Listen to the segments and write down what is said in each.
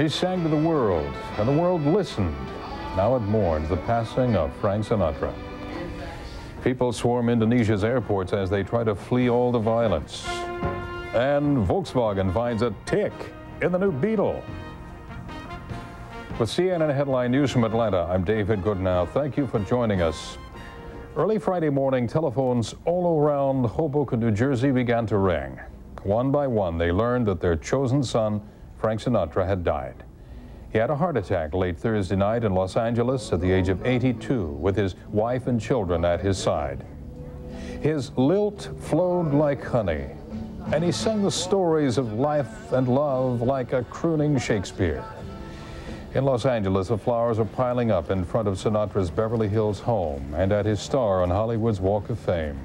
He sang to the world, and the world listened. Now it mourns the passing of Frank Sinatra. People swarm Indonesia's airports as they try to flee all the violence. And Volkswagen finds a tick in the new Beetle. With CNN Headline News from Atlanta, I'm David Goodnow. Thank you for joining us. Early Friday morning, telephones all around Hoboken, New Jersey began to ring. One by one, they learned that their chosen son, Frank Sinatra, had died. He had a heart attack late Thursday night in Los Angeles at the age of 82, with his wife and children at his side. His lilt flowed like honey, and he sang the stories of life and love like a crooning Shakespeare. In Los Angeles, the flowers are piling up in front of Sinatra's Beverly Hills home and at his star on Hollywood's Walk of Fame.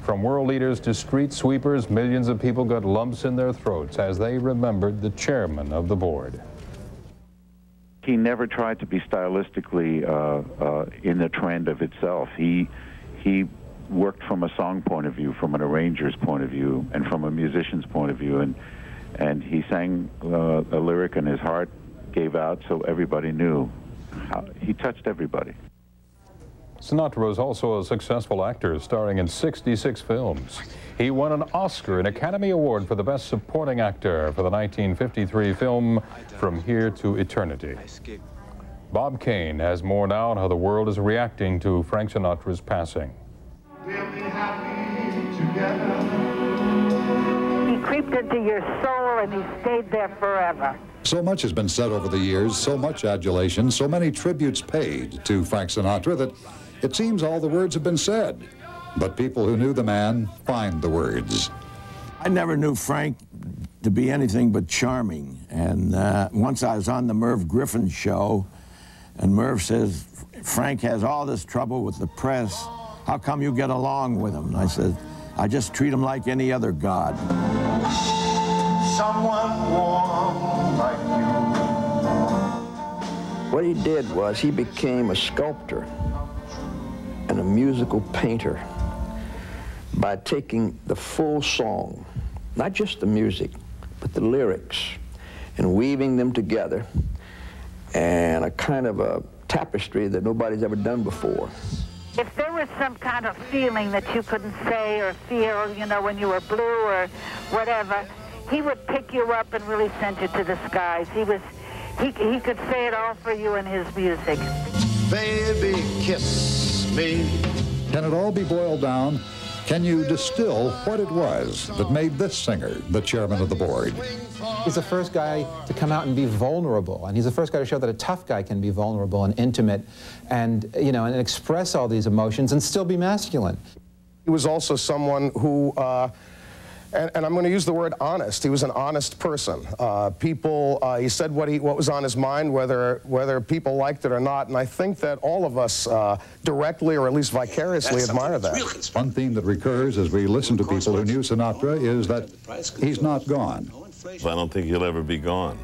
From world leaders to street sweepers, millions of people got lumps in their throats as they remembered the chairman of the board. He never tried to be stylistically in the trend of itself. He worked from a song point of view, from an arranger's point of view, and from a musician's point of view, and he sang a lyric and his heart gave out so everybody knew. He touched everybody. Sinatra was also a successful actor, starring in 66 films. He won an Oscar and Academy Award for the Best Supporting Actor for the 1953 film From Here to Eternity. Bob Kane has more now on how the world is reacting to Frank Sinatra's passing. We'll be happy together. He creeped into your soul and he stayed there forever. So much has been said over the years, so much adulation, so many tributes paid to Frank Sinatra that it seems all the words have been said. But people who knew the man find the words. I never knew Frank to be anything but charming. And once I was on the Merv Griffin show, and Merv says, Frank has all this trouble with the press. How come you get along with him? And I said, I just treat him like any other god. Someone warm like you. What he did was he became a sculptor and a musical painter by taking the full song, not just the music, but the lyrics, and weaving them together and a kind of a tapestry that nobody's ever done before. If there was some kind of feeling that you couldn't say or feel, you know, when you were blue or whatever, he would pick you up and really send you to the skies. He could say it all for you in his music. Baby, kiss me. Can it all be boiled down? Can you distill what it was that made this singer the chairman of the board? He's the first guy to come out and be vulnerable, and he's the first guy to show that a tough guy can be vulnerable and intimate and, you know, and express all these emotions and still be masculine. He was also someone who, and I'm going to use the word honest. He was an honest person. He said what was on his mind, whether people liked it or not, and I think that all of us directly or at least vicariously admire that. One theme that recurs as we listen to people who knew Sinatra is that he's not gone. I don't think he'll ever be gone.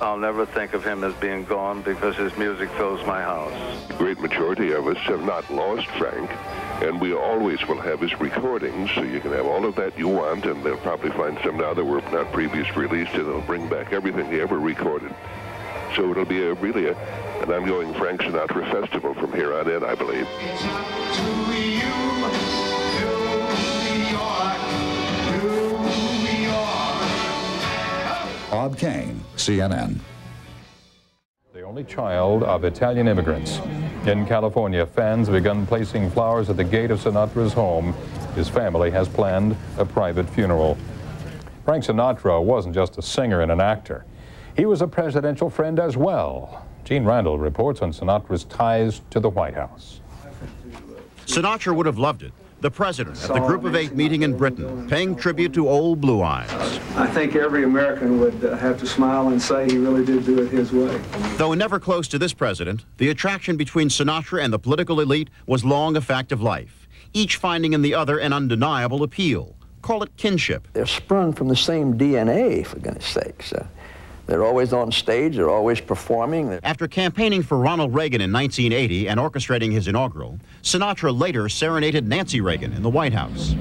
I'll never think of him as being gone because his music fills my house. The great majority of us have not lost Frank, and we always will have his recordings, so you can have all of that you want, and they'll probably find some now that were not previously released, and they'll bring back everything he ever recorded. So it'll be really an ongoing Frank Sinatra festival from here on in, I believe. It's up to you, New York, New York. Bob Kane, CNN. The only child of Italian immigrants. In California, fans have begun placing flowers at the gate of Sinatra's home. His family has planned a private funeral. Frank Sinatra wasn't just a singer and an actor. He was a presidential friend as well. Gene Randall reports on Sinatra's ties to the White House. Sinatra would have loved it. The president at the Group of Eight meeting in Britain, paying tribute to old Blue Eyes. I think every American would have to smile and say he really did do it his way. Though never close to this president, the attraction between Sinatra and the political elite was long a fact of life, each finding in the other an undeniable appeal. Call it kinship. They're sprung from the same DNA, for goodness sakes. They're always on stage, they're always performing. After campaigning for Ronald Reagan in 1980 and orchestrating his inaugural, Sinatra later serenaded Nancy Reagan in the White House.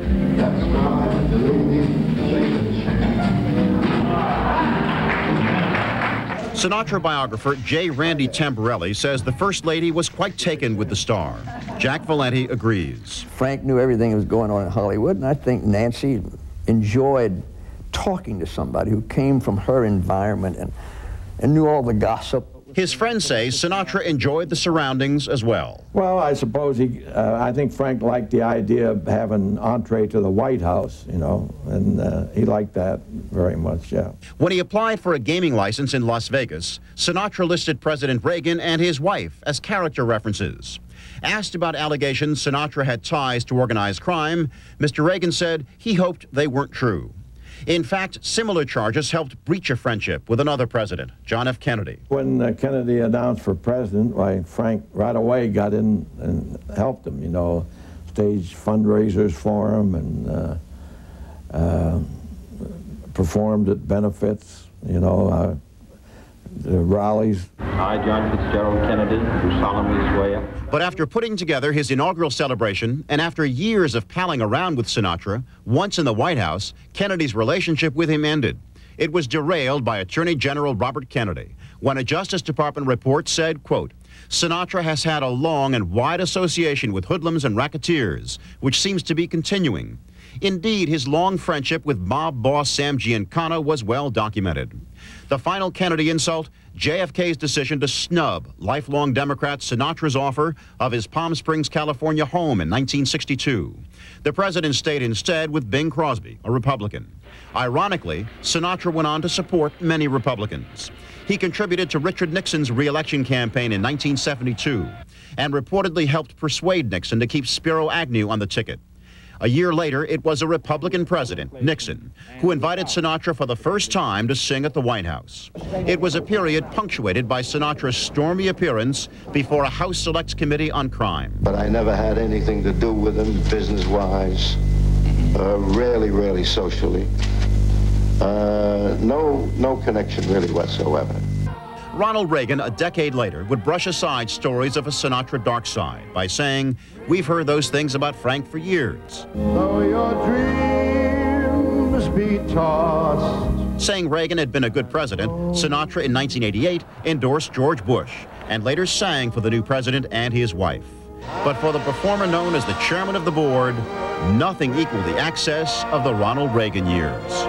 Sinatra biographer J. Randy Tamborelli says the First Lady was quite taken with the star. Jack Valenti agrees. Frank knew everything that was going on in Hollywood, and I think Nancy enjoyed talking to somebody who came from her environment and knew all the gossip. His friends say Sinatra enjoyed the surroundings as well. Well, I suppose I think Frank liked the idea of having entree to the White House, you know, and he liked that very much, yeah. When he applied for a gaming license in Las Vegas, Sinatra listed President Reagan and his wife as character references. Asked about allegations Sinatra had ties to organized crime, Mr. Reagan said he hoped they weren't true. In fact, similar charges helped breach a friendship with another president, John F. Kennedy. When Kennedy announced for president, why, Frank right away got in and helped him, you know, staged fundraisers for him and performed at benefits, you know, the rallies. I, John Fitzgerald Kennedy, do solemnly swear. But after putting together his inaugural celebration, and after years of palling around with Sinatra, once in the White House, Kennedy's relationship with him ended. It was derailed by Attorney General Robert Kennedy, when a Justice Department report said, quote, Sinatra has had a long and wide association with hoodlums and racketeers, which seems to be continuing. Indeed, his long friendship with mob boss Sam Giancana was well documented. The final Kennedy insult, JFK's decision to snub lifelong Democrat Sinatra's offer of his Palm Springs, California home in 1962. The president stayed instead with Bing Crosby, a Republican. Ironically, Sinatra went on to support many Republicans. He contributed to Richard Nixon's re-election campaign in 1972 and reportedly helped persuade Nixon to keep Spiro Agnew on the ticket. A year later, it was a Republican president, Nixon, who invited Sinatra for the first time to sing at the White House. It was a period punctuated by Sinatra's stormy appearance before a House Select Committee on Crime. But I never had anything to do with him business-wise, rarely socially. No connection really whatsoever. Ronald Reagan, a decade later, would brush aside stories of a Sinatra dark side by saying, we've heard those things about Frank for years. Though your dreams be tossed. Saying Reagan had been a good president, Sinatra in 1988 endorsed George Bush and later sang for the new president and his wife. But for the performer known as the chairman of the board, nothing equaled the excess of the Ronald Reagan years.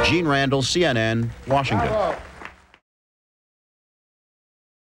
Gene Randall, CNN, Washington.